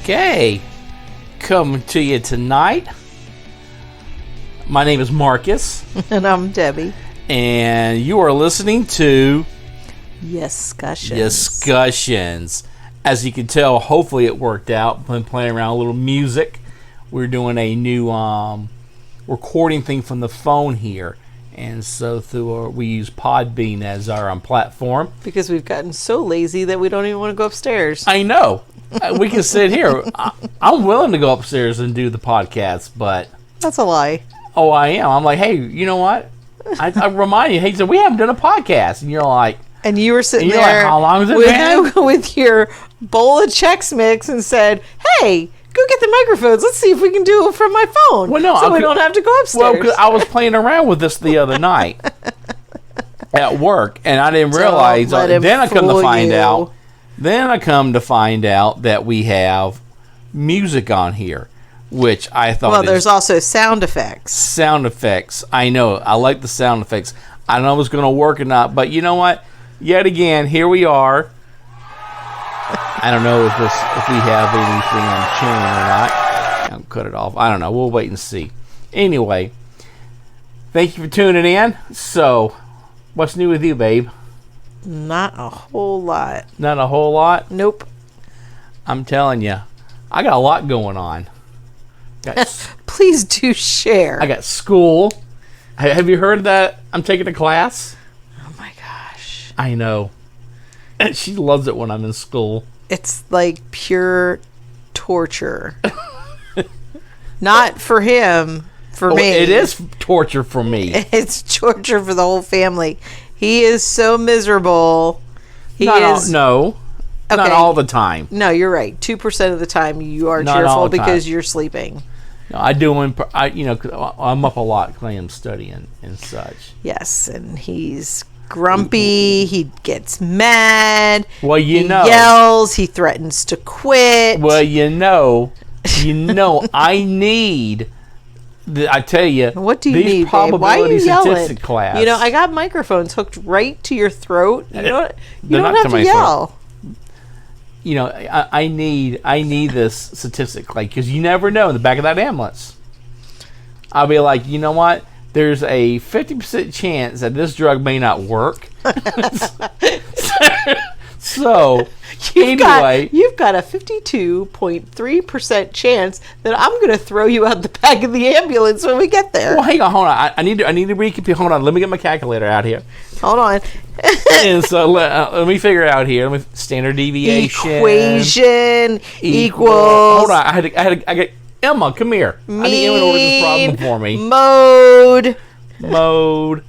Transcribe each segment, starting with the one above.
Okay, coming to you tonight. My name is Marcus. And I'm Debbie. And you are listening to Yescussions. Yescussions. As you can tell, hopefully it worked out. Been playing around a little music. We're doing a new recording thing from the phone here. And so we use Podbean as our platform. Because we've gotten so lazy that we don't even want to go upstairs. I know. We can sit here. I'm willing to go upstairs and do the podcast, but... That's a lie. Oh, I am. I'm like, hey, you know what? I remind you, hey, so we haven't done a podcast. And you're like... And you were sitting there like, how long has it been? With your bowl of Chex Mix and said, hey, go get the microphones. Let's see if we can do it from my phone. Well, no, so we don't have to go upstairs. Well, because I was playing around with this the other night at work, and I didn't realize. Then I come to find out. Then I come to find out that we have music on here, which I thought. Well, there's also sound effects. Sound effects. I know. I like the sound effects. I don't know if it's going to work or not, but you know what? Yet again, here we are. I don't know if we have anything on tune or not. I'll cut it off. I don't know. We'll wait and see. Anyway, thank you for tuning in. So, what's new with you, babe? Not a whole lot. Not a whole lot? Nope. I'm telling you, I got a lot going on. Please do share. I got school. Have you heard that I'm taking a class? Oh my gosh. I know. She loves it when I'm in school. It's like pure torture. Not for him, for me. It is torture for me. It's torture for the whole family. He is so miserable. Not all the time. No, you're right. 2% of the time you are Not cheerful because you're sleeping. No, I do when I'm up a lot because I am studying and such. Yes, and he's grumpy. He gets mad. Well, he yells. He threatens to quit. Well, I need. I tell you, what do you these need, probability babe? Why are you statistic class. You know, I got microphones hooked right to your throat. You don't have to Throat. yell. You know, I need this statistic, like, because you never know in the back of that ambulance. I'll be like, you know what? There's a 50% chance that this drug may not work. So, you've got a 52.3% chance that I'm going to throw you out the back of the ambulance when we get there. Well, hang on, hold on. I need to recompute. Hold on, let me get my calculator out here. Hold on. And so let me figure it out here. Let me standard deviation. Equation equals. Hold on, I got Emma. Come here. I need Emma to order this problem for me. Mode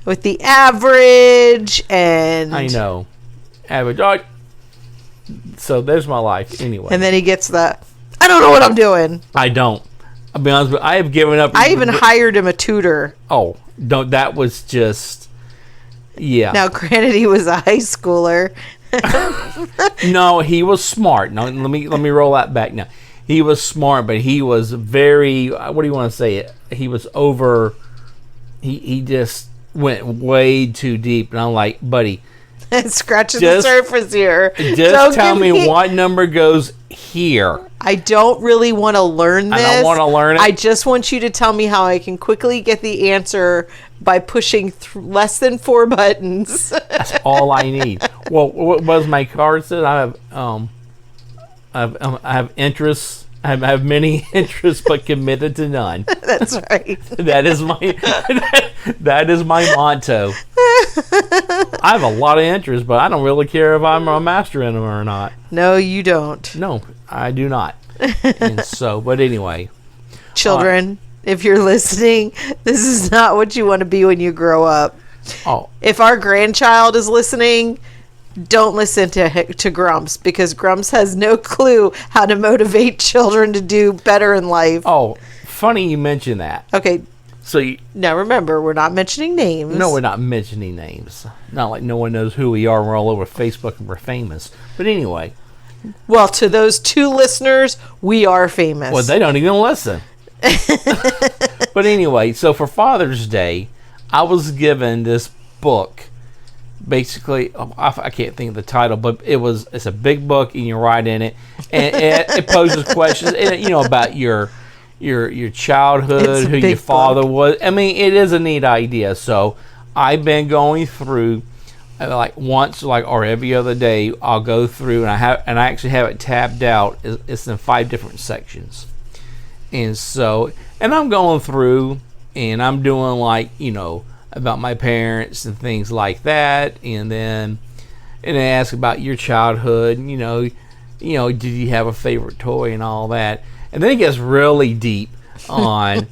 with the average and. I know. Average. All right. So there's my life anyway. And then he gets I don't know what I'm doing. I don't. I'll be honest with you, I have given up. I even hired him a tutor. Oh, don't. That was just. Yeah. Now, granted, he was a high schooler. No, he was smart. No, let me roll that back now. He was smart, but he was very. What do you want to say? He was over. He just went way too deep, and I'm like, buddy. Scratching the surface here. Just tell me what number goes here. I don't really want to learn this. I don't want to learn it. I just want you to tell me how I can quickly get the answer by pushing less than 4 buttons. That's all I need. Well, what was my card said? I have interests. I have many interests, but committed to none. That's right. That is my motto. I have a lot of interests, but I don't really care if I'm a master in them or not. No, you don't. No, I do not. And so, but anyway. Children, if you're listening, this is not what you want to be when you grow up. Oh. If our grandchild is listening, don't listen to Grumps, because Grumps has no clue how to motivate children to do better in life. Oh, funny you mention that. Okay. So now remember, we're not mentioning names. No, we're not mentioning names. Not like no one knows who we are. We're all over Facebook and we're famous. But anyway. Well, to those 2 listeners, we are famous. Well, they don't even listen. But anyway, so for Father's Day, I was given this book basically, I can't think of the title, but it's a big book, and you write in it, and it poses questions, about your childhood, who your father was. I mean, it is a neat idea. So I've been going through, like once, or every other day, I'll go through, and I actually have it tabbed out. It's in 5 different sections, and I'm going through, and I'm doing about my parents and things like that, and then they ask about your childhood, and did you have a favorite toy and all that, and then it gets really deep on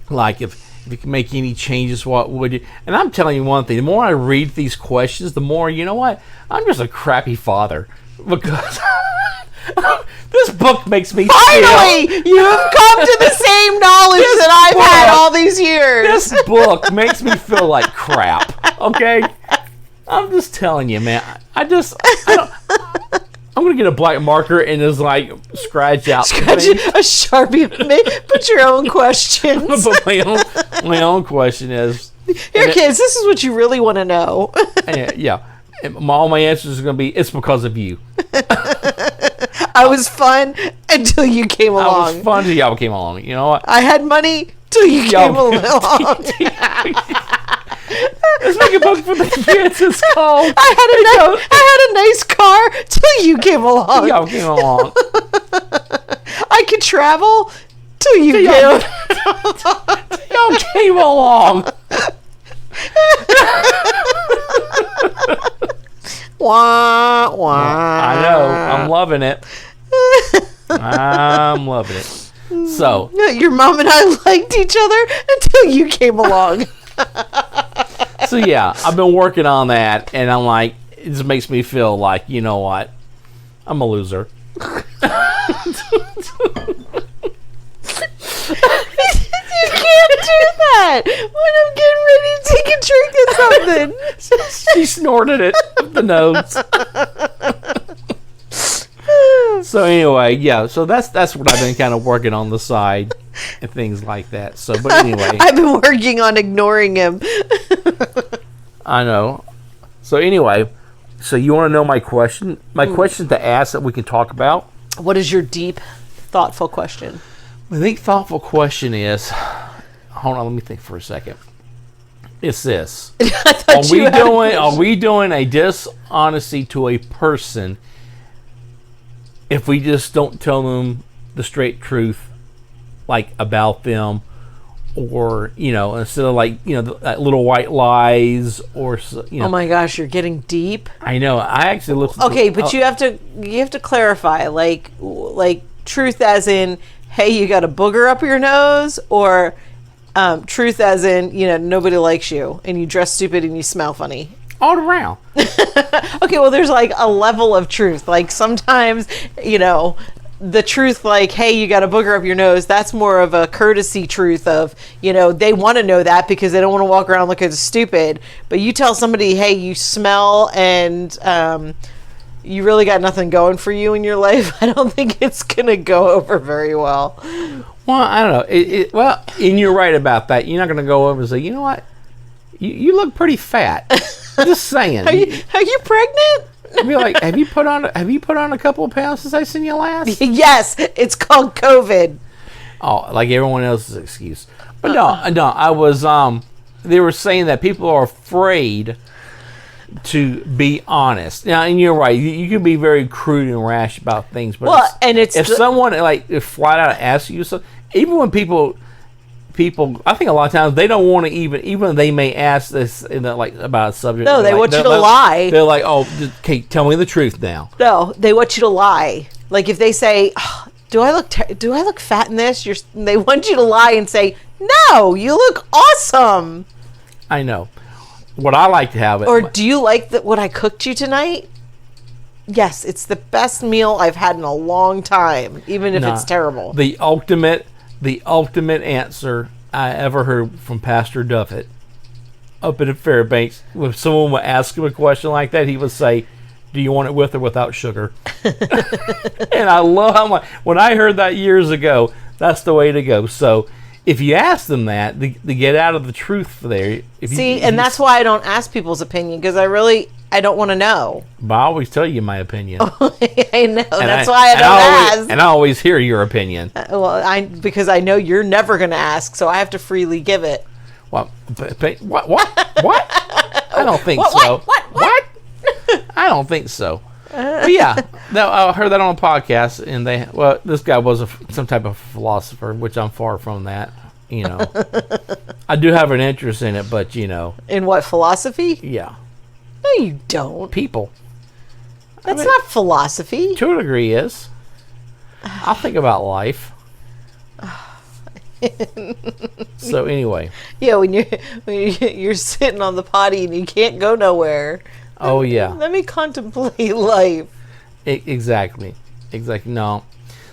like if you can make any changes, what would you? And I'm telling you one thing: the more I read these questions, the more I'm just a crappy father, because this book makes me finally you have come to the same knowledge that I've had all these years. This book makes me feel like crap. Okay, I'm just telling you, man. I'm gonna get a black marker and just scratch out a Sharpie. Put your own questions. But my own question is, here, kids, this is what you really want to know. Yeah, all my answers are gonna be, it's because of you. I was fun until you came along. I was fun until y'all came along. You know what? I had money till you came along. Let's make a book for the kids. It's called. I had a nice car till you came along. Y'all came along. I could travel till you y'all came along. Wah, wah. I know. I'm loving it. I'm loving it. So your mom and I liked each other until you came along. So yeah, I've been working on that, and I'm like, it just makes me feel like, you know what, I'm a loser. You can't do that when I'm getting ready to take a drink of something. She snorted it up the nose. So anyway, yeah. So that's what I've been kind of working on the side and things like that. So, but anyway, I've been working on ignoring him. I know. So anyway, so you want to know my question? My question to ask that we can talk about. What is your deep, thoughtful question? My deep, thoughtful question is. Hold on, let me think for a second. It's this: Are we doing a dishonesty to a person if we just don't tell them the straight truth, about them, or instead of little white lies, or Oh my gosh, you're getting deep. I know. I actually looked. Okay, but you have to clarify, like truth as in, hey, you got a booger up your nose, or truth as in, nobody likes you and you dress stupid and you smell funny. All around. Okay, well, there's a level of truth. Sometimes, the truth, hey, you got a booger up your nose, that's more of a courtesy truth of, they want to know that because they don't want to walk around looking stupid. But you tell somebody, hey, you smell and you really got nothing going for you in your life, I don't think it's going to go over very well. Well, I don't know. Well, and you're right about that. You're not going to go over and say, you know what? You look pretty fat. Just saying. Are you pregnant? Be like, have you put on a couple of pounds since I seen you last? Yes, it's called COVID. Oh, like everyone else's excuse. But no, I was they were saying that people are afraid to be honest. Now, and you're right. You can be very crude and rash about things, but if someone if flat out asks you something, even when people, I think a lot of times they don't want to even they may ask this about a subject. No, they want you to lie. They're like, oh, okay, tell me the truth now. No, they want you to lie. Like if they say, oh, do I look fat in this? They want you to lie and say, no, you look awesome. I know. What I like to have it. Or do you like what I cooked you tonight? Yes, it's the best meal I've had in a long time, even if it's terrible. The ultimate answer I ever heard from Pastor Duffett up in Fairbanks, when someone would ask him a question like that, he would say, do you want it with or without sugar? And I love when I heard that years ago, that's the way to go. So if you ask them that, they get out of the truth there. That's why I don't ask people's opinion, because I don't want to know. But I always tell you my opinion. I know. That's why I don't ask. And I always hear your opinion. Because I know you're never going to ask, so I have to freely give it. Well, what? I don't think so. What? I don't think so. But yeah, no, I heard that on a podcast, and this guy was some type of philosopher, which I'm far from that. I do have an interest in it, but In what, philosophy? Yeah. No, you don't. People. That's not philosophy. To a degree, is. I think about life. So anyway. Yeah, when you're sitting on the potty and you can't go nowhere. Oh yeah. Let me contemplate life. Exactly. No.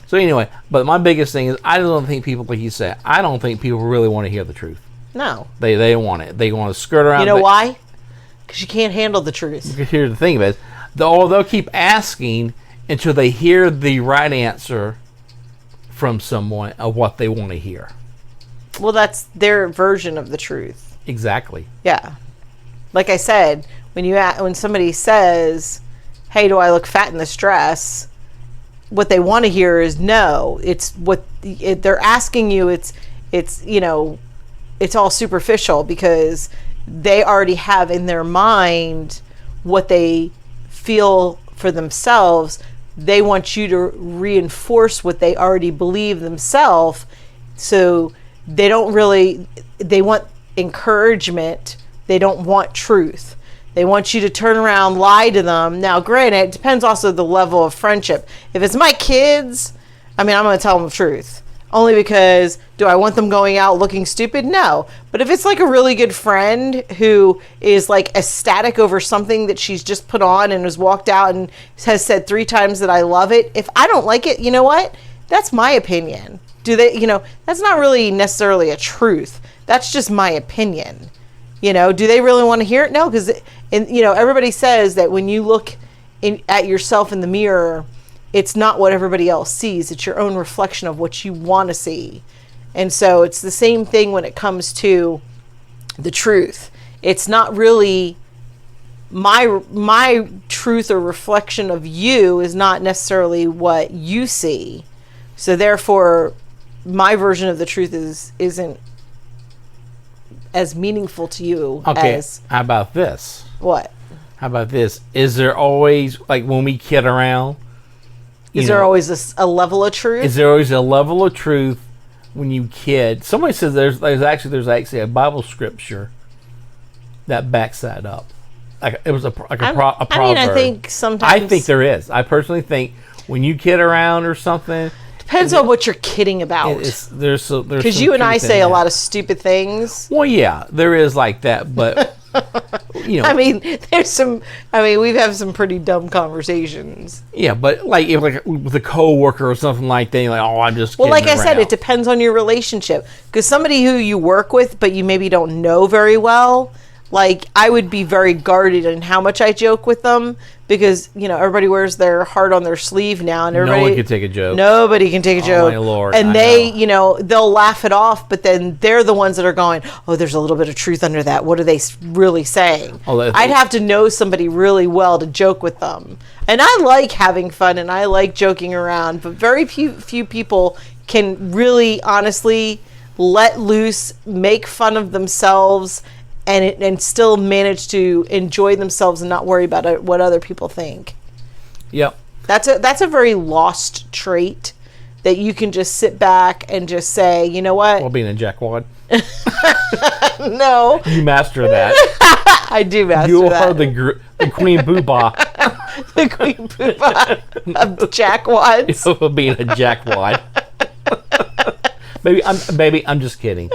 So anyway, but my biggest thing is I don't think people, like you said, I don't think people really want to hear the truth. No. They don't want it. They want to skirt around. You know why? Because you can't handle the truth. Here's the thing about it. They'll keep asking until they hear the right answer from someone of what they want to hear. Well, that's their version of the truth. Exactly. Yeah. Like I said, when somebody says, "Hey, do I look fat in this dress?" what they want to hear is no. It's what they're asking you. It's all superficial because they already have in their mind what they feel for themselves. They want you to reinforce what they already believe themselves. So they want encouragement. They don't want truth. They want you to turn around, lie to them. Now, granted, it depends also the level of friendship. If it's my kids, I'm going to tell them the truth. Only because, do I want them going out looking stupid? No. But if it's like a really good friend who is like ecstatic over something that she's just put on and has walked out and has said 3 times that I love it, if I don't like it, you know what? That's my opinion. That's not really necessarily a truth. That's just my opinion. Do they really want to hear it? No, because everybody says that when you look at yourself in the mirror, it's not what everybody else sees. It's your own reflection of what you want to see. And so it's the same thing when it comes to the truth. It's not really my truth or reflection of you is not necessarily what you see. So therefore, my version of the truth isn't as meaningful to you as... How about this? What? How about this? Is there always, like when we kid around... Is there always a level of truth? Is there always a level of truth when you kid? Somebody says there's actually a Bible scripture that backs that up. It was a proverb. I think sometimes... I think there is. I personally think when you kid around or something... Depends on what you're kidding about. There's because you and I say a lot of stupid things. Well, yeah, there is like that, but we've had some pretty dumb conversations. Yeah, but like with a coworker or something like that, you're like, oh, I'm just kidding like I around. said, it depends on your relationship. Because somebody who you work with, but you maybe don't know very well, like I would be very guarded in how much I joke with them. Because, everybody wears their heart on their sleeve now. And everybody, no one can take a joke. Nobody can take a joke. Oh, my Lord. And they'll laugh it off, but then they're the ones that are going, oh, there's a little bit of truth under that. What are they really saying? I'd have to know somebody really well to joke with them. And I like having fun and I like joking around, but very few people can really, honestly, let loose, make fun of themselves, and still manage to enjoy themselves and not worry about what other people think. Yep. That's a very lost trait that you can just sit back and just say, you know what? Well, being a jackwad. No. You master that. I do master that. You are the Queen Boobah. The Queen Boobah of jackwads. Of being a jackwad. Baby, I'm just kidding.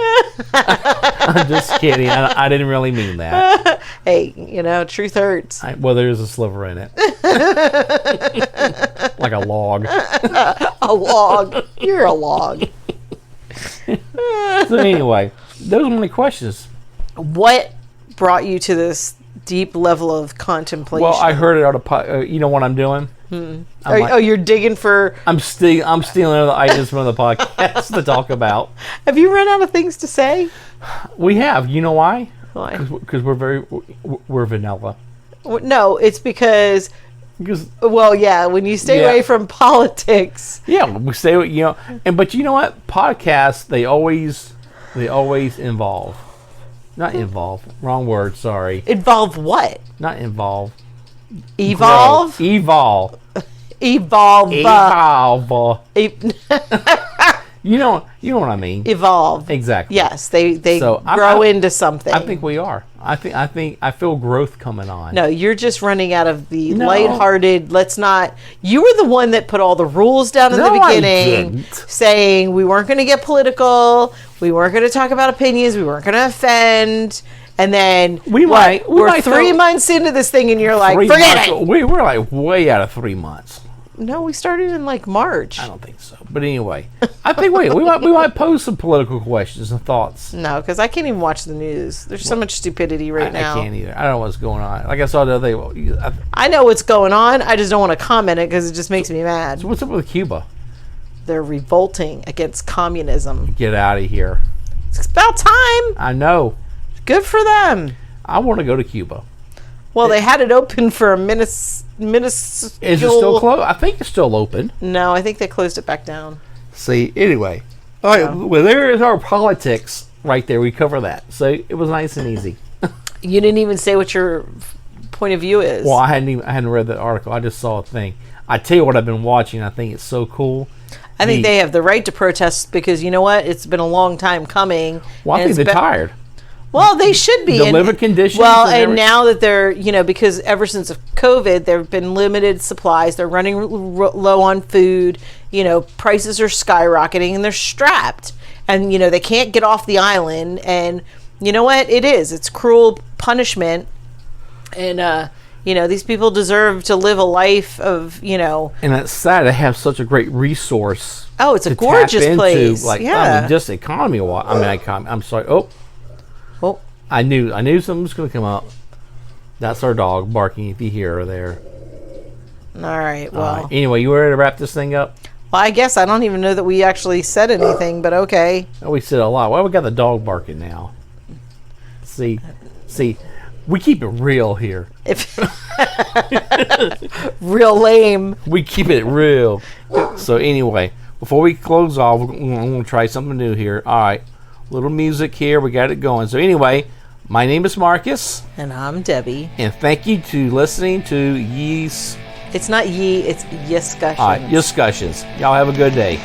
I'm just kidding. I didn't really mean that. Hey, truth hurts. There is a sliver in it. Like a log. A log. You're a log. So anyway, those are my questions. What brought you to this deep level of contemplation? Well, I heard it out of... you know what I'm doing? You're digging for... I'm stealing other ideas from the podcast to talk about. Have you run out of things to say? We have. You know why? Why? Because we're vanilla. No, it's because... Well, yeah, when you stay away from politics. Yeah, we stay, but you know what? Podcasts, they always involve. Not involve. Wrong word, sorry. Involve what? Not involve. Evolve? Grow. Evolve. Evolve. You know what I mean. Evolve. Exactly. Yes, they grow into something. I think we are. I feel growth coming on. No, you're just running out of the lighthearted. Let's not. You were the one that put all the rules down in the beginning, saying we weren't going to get political, we weren't going to talk about opinions, we weren't going to offend. And then we're 3 months into this thing, and you're like, forget it. We're like way out of 3 months. No, we started in like March. I don't think so. But anyway, I think we might pose some political questions and thoughts. No, because I can't even watch the news. There's so much stupidity now. I can't either. I don't know what's going on. Like I saw the other day. I know what's going on. I just don't want to comment it because it just makes me mad. So what's up with Cuba? They're revolting against communism. Get out of here. It's about time. I know. Good for them. I want to go to Cuba. Well, they had it open for a minute. Is it still closed? I think it's still open. No, I think they closed it back down. See, anyway. All right, well, there is our politics right there. We cover that. So it was nice and easy. You didn't even say what your point of view is. Well, I hadn't read that article. I just saw a thing. I tell you what I've been watching. I think it's so cool. I think they have the right to protest because you know what? It's been a long time coming. Well, I think they're tired. Well, they should be. The living conditions. Well, and now that they're, because ever since COVID, there have been limited supplies. They're running low on food. Prices are skyrocketing and they're strapped. And, they can't get off the island. And you know what? It's cruel punishment. And, these people deserve to live a life of, And it's sad to have such a great resource. Oh, it's a gorgeous place. Just economy-wise. I'm sorry. Oh, I knew something was going to come up. That's our dog barking if you hear her there. All right, well. All right. Anyway, you ready to wrap this thing up? Well, I guess I don't even know that we actually said anything, but okay. Oh, we said a lot. Well, we got the dog barking now. See, we keep it real here. Real lame. We keep it real. So anyway, before we close off, we're going to try something new here. All right. Little music here. We got it going. So anyway, my name is Marcus. And I'm Debbie. And thank you to listening to Ye's. It's not Ye, it's Yescussions. All right, Yescussions. Y'all have a good day.